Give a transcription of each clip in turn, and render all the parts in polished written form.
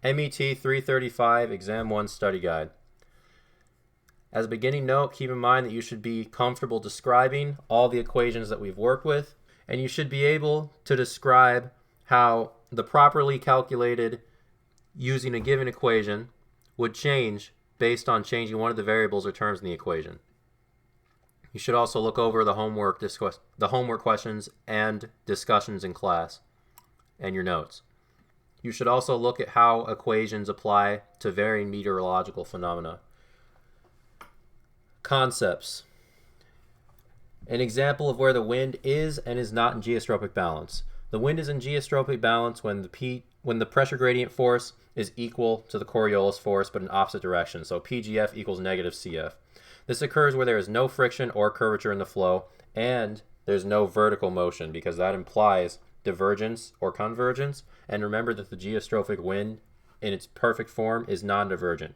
MET 335 Exam 1 Study Guide. As a beginning note, keep in mind that you should be comfortable describing all the equations that we've worked with, and you should be able to describe how the properly calculated using a given equation would change based on changing one of the variables or terms in the equation. You should also look over the homework questions and discussions in class and your notes. You should also look at how equations apply to varying meteorological phenomena. Concepts. An example of where the wind is and is not in geostropic balance. The wind is in geostropic balance when the pressure gradient force is equal to the Coriolis force but in opposite direction. So PGF equals negative CF. This occurs where there is no friction or curvature in the flow and there's no vertical motion, because that implies divergence or convergence. And remember that the geostrophic wind in its perfect form is non-divergent.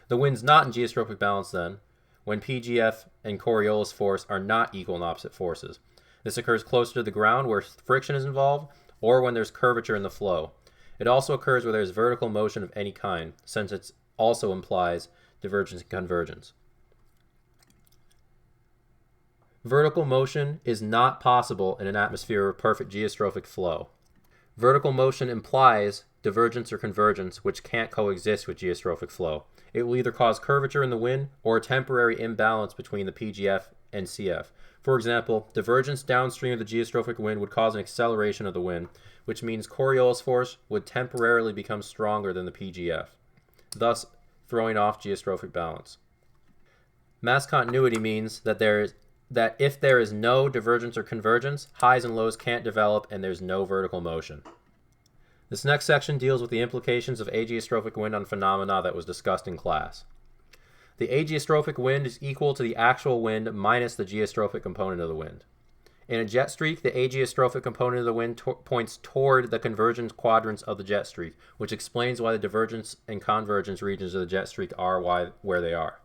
The wind's not in geostrophic balance then when PGF and Coriolis force are not equal and opposite forces. This occurs closer to the ground where friction is involved, or when there's curvature in the flow. It also occurs where there's vertical motion of any kind, since it also implies divergence and convergence. Vertical motion is not possible in an atmosphere of perfect geostrophic flow. Vertical motion implies divergence or convergence, which can't coexist with geostrophic flow. It will either cause curvature in the wind or a temporary imbalance between the PGF and CF. For example, divergence downstream of the geostrophic wind would cause an acceleration of the wind, which means Coriolis force would temporarily become stronger than the PGF, thus throwing off geostrophic balance. Mass continuity means that if there is no divergence or convergence, highs and lows can't develop and there's no vertical motion. This next section deals with the implications of ageostrophic wind on phenomena that was discussed in class. The ageostrophic wind is equal to the actual wind minus the geostrophic component of the wind. In a jet streak, the ageostrophic component of the wind points toward the convergence quadrants of the jet streak, which explains why the divergence and convergence regions of the jet streak are where they are.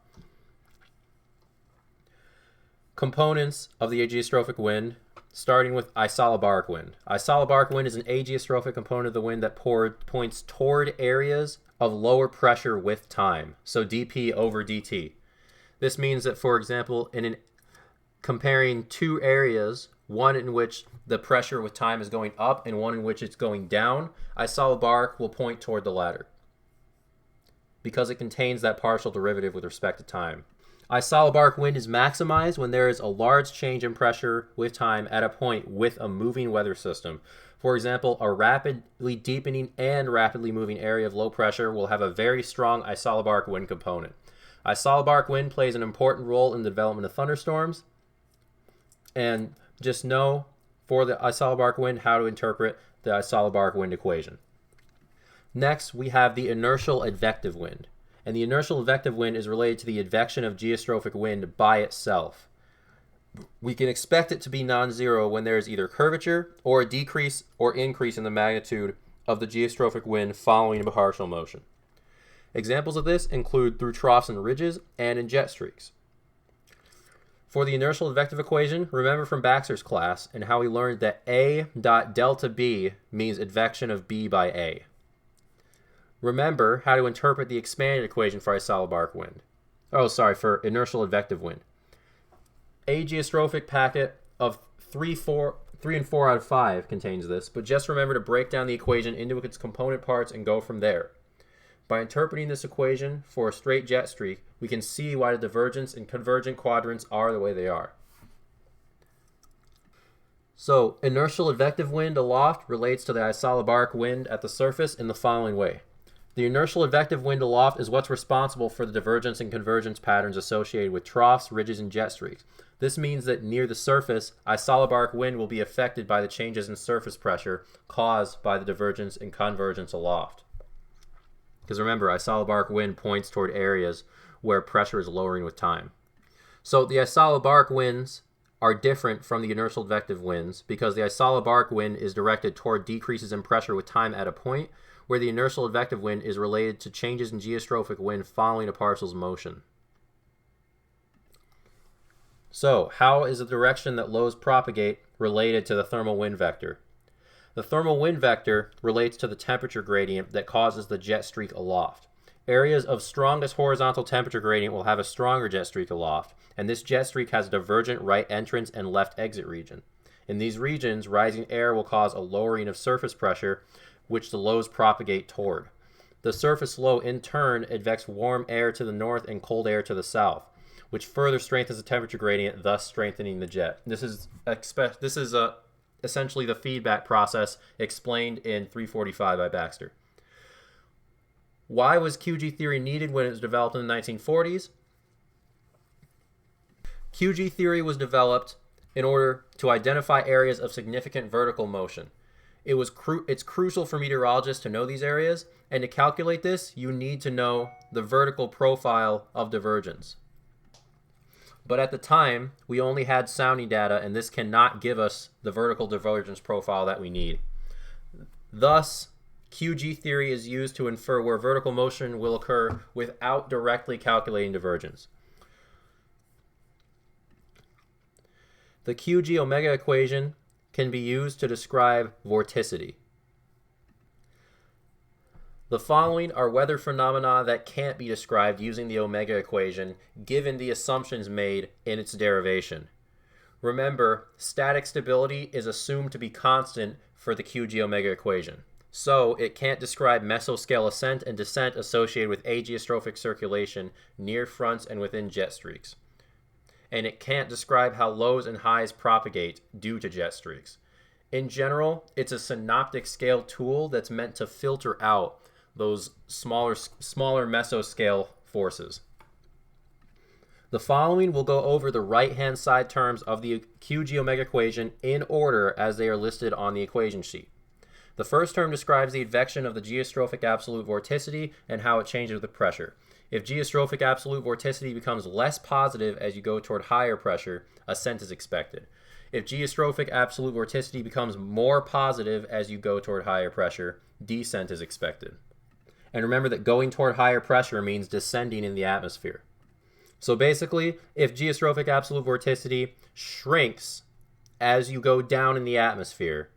Components of the ageostrophic wind, starting with isobaric wind. Isobaric wind is an ageostrophic component of the wind that points toward areas of lower pressure with time, so dP over dt. This means that, for example, comparing two areas, one in which the pressure with time is going up and one in which it's going down, isobaric will point toward the latter because it contains that partial derivative with respect to time. Isobaric wind is maximized when there is a large change in pressure with time at a point with a moving weather system. For example, a rapidly deepening and rapidly moving area of low pressure will have a very strong isobaric wind component. Isobaric wind plays an important role in the development of thunderstorms. And just know for the isobaric wind how to interpret the isobaric wind equation. Next, we have the inertial advective wind. And the inertial advective wind is related to the advection of geostrophic wind by itself. We can expect it to be non-zero when there is either curvature or a decrease or increase in the magnitude of the geostrophic wind following a partial motion. Examples of this include through troughs and ridges and in jet streaks. For the inertial advective equation, remember from Baxter's class and how we learned that A dot delta B means advection of B by A. Remember how to interpret the expanded equation for isobaric wind. For inertial advective wind. A geostrophic packet of 3 and 4 out of 5 contains this, but just remember to break down the equation into its component parts and go from there. By interpreting this equation for a straight jet streak, we can see why the divergence and convergent quadrants are the way they are. So, inertial advective wind aloft relates to the isobaric wind at the surface in the following way. The inertial advective wind aloft is what's responsible for the divergence and convergence patterns associated with troughs, ridges, and jet streaks. This means that near the surface, isobaric wind will be affected by the changes in surface pressure caused by the divergence and convergence aloft. Because remember, isobaric wind points toward areas where pressure is lowering with time. So the isobaric winds are different from the inertial advective winds because the isobaric wind is directed toward decreases in pressure with time at a point, where the inertial advective wind is related to changes in geostrophic wind following a partial's motion. So, how is the direction that lows propagate related to the thermal wind vector? The thermal wind vector relates to the temperature gradient that causes the jet streak aloft. Areas of strongest horizontal temperature gradient will have a stronger jet streak aloft, and this jet streak has a divergent right entrance and left exit region. In these regions, rising air will cause a lowering of surface pressure, which the lows propagate toward. The surface low, in turn, advects warm air to the north and cold air to the south, which further strengthens the temperature gradient, thus strengthening the jet. This is essentially the feedback process explained in 345 by Baxter. Why was QG theory needed when it was developed in the 1940s? QG theory was developed in order to identify areas of significant vertical motion. It's crucial for meteorologists to know these areas, and to calculate this, you need to know the vertical profile of divergence. But at the time, we only had sounding data, and this cannot give us the vertical divergence profile that we need. Thus, QG theory is used to infer where vertical motion will occur without directly calculating divergence. The QG omega equation can be used to describe vorticity. The following are weather phenomena that can't be described using the omega equation given the assumptions made in its derivation. Remember, static stability is assumed to be constant for the QG omega equation. So it can't describe mesoscale ascent and descent associated with ageostrophic circulation near fronts and within jet streaks. And it can't describe how lows and highs propagate due to jet streaks. In general, it's a synoptic scale tool that's meant to filter out those smaller mesoscale forces. The following will go over the right-hand side terms of the QG omega equation in order as they are listed on the equation sheet. The first term describes the advection of the geostrophic absolute vorticity and how it changes with pressure. If geostrophic absolute vorticity becomes less positive as you go toward higher pressure, ascent is expected. If geostrophic absolute vorticity becomes more positive as you go toward higher pressure, descent is expected. And remember that going toward higher pressure means descending in the atmosphere. So basically, if geostrophic absolute vorticity shrinks as you go down in the atmosphere,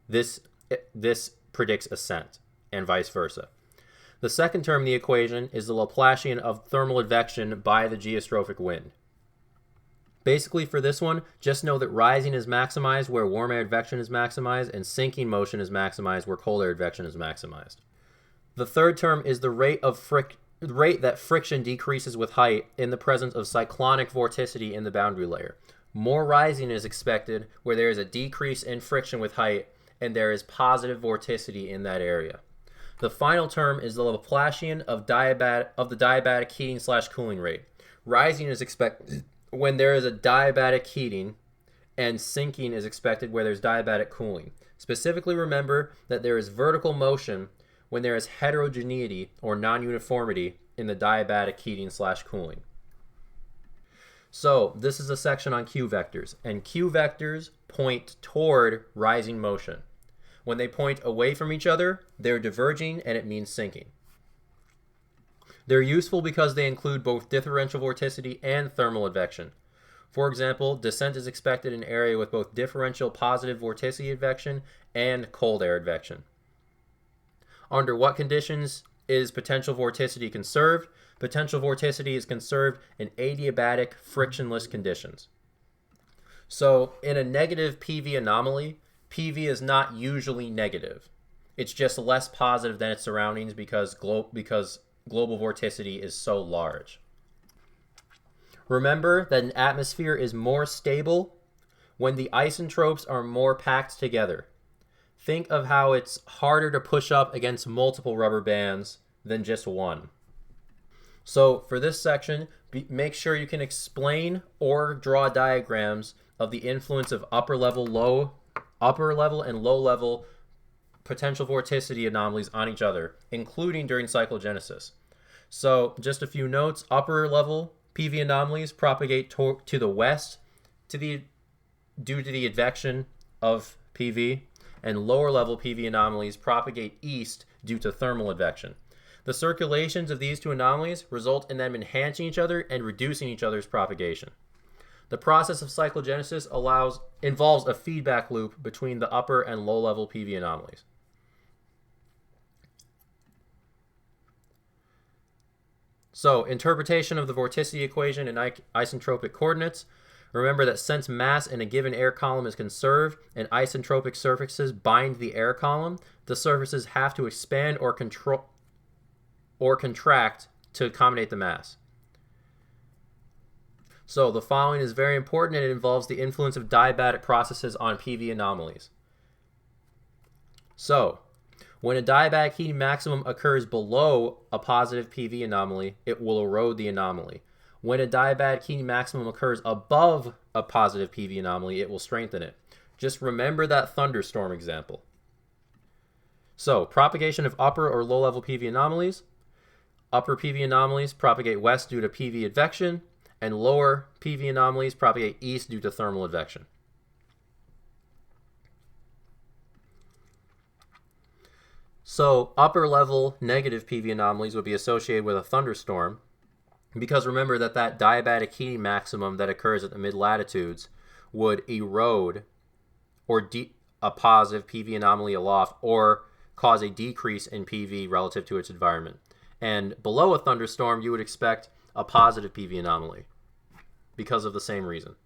this predicts ascent, and vice versa. The second term in the equation is the Laplacian of thermal advection by the geostrophic wind. Basically, for this one, just know that rising is maximized where warm air advection is maximized, and sinking motion is maximized where cold air advection is maximized. The third term is the rate that friction decreases with height in the presence of cyclonic vorticity in the boundary layer. More rising is expected where there is a decrease in friction with height and there is positive vorticity in that area. The final term is the Laplacian of the diabatic heating/cooling rate. Rising is expected when there is a diabatic heating, and sinking is expected where there's diabatic cooling. Specifically, remember that there is vertical motion when there is heterogeneity or non-uniformity in the diabatic heating/cooling. So this is a section on Q vectors, and Q vectors point toward rising motion. When they point away from each other, they're diverging, and it means sinking. They're useful because they include both differential vorticity and thermal advection. For example, descent is expected in an area with both differential positive vorticity advection and cold air advection. Under what conditions is potential vorticity conserved? Potential vorticity is conserved in adiabatic frictionless conditions. So in a negative PV anomaly, PV is not usually negative. It's just less positive than its surroundings because global vorticity is so large. Remember that an atmosphere is more stable when the isotropes are more packed together. Think of how it's harder to push up against multiple rubber bands than just one. So for this section, make sure you can explain or draw diagrams of the influence of upper level and low level potential vorticity anomalies on each other, including during cyclogenesis. So just a few notes: upper level PV anomalies propagate to the west due to the advection of PV, and lower level PV anomalies propagate east due to thermal advection. The circulations of these two anomalies result in them enhancing each other and reducing each other's propagation. The process of cyclogenesis involves a feedback loop between the upper and low-level PV anomalies. So, interpretation of the vorticity equation in isentropic coordinates. Remember that since mass in a given air column is conserved and isentropic surfaces bind the air column, the surfaces have to expand or contract to accommodate the mass. So the following is very important, and it involves the influence of diabatic processes on PV anomalies. So, when a diabatic heating maximum occurs below a positive PV anomaly, it will erode the anomaly. When a diabatic heating maximum occurs above a positive PV anomaly, it will strengthen it. Just remember that thunderstorm example. So, propagation of upper or low-level PV anomalies. Upper PV anomalies propagate west due to PV advection, and lower PV anomalies propagate east due to thermal advection. So upper level negative PV anomalies would be associated with a thunderstorm, because remember that diabatic heating maximum that occurs at the mid-latitudes would erode or a positive PV anomaly aloft or cause a decrease in PV relative to its environment. And below a thunderstorm, you would expect a positive PV anomaly because of the same reason.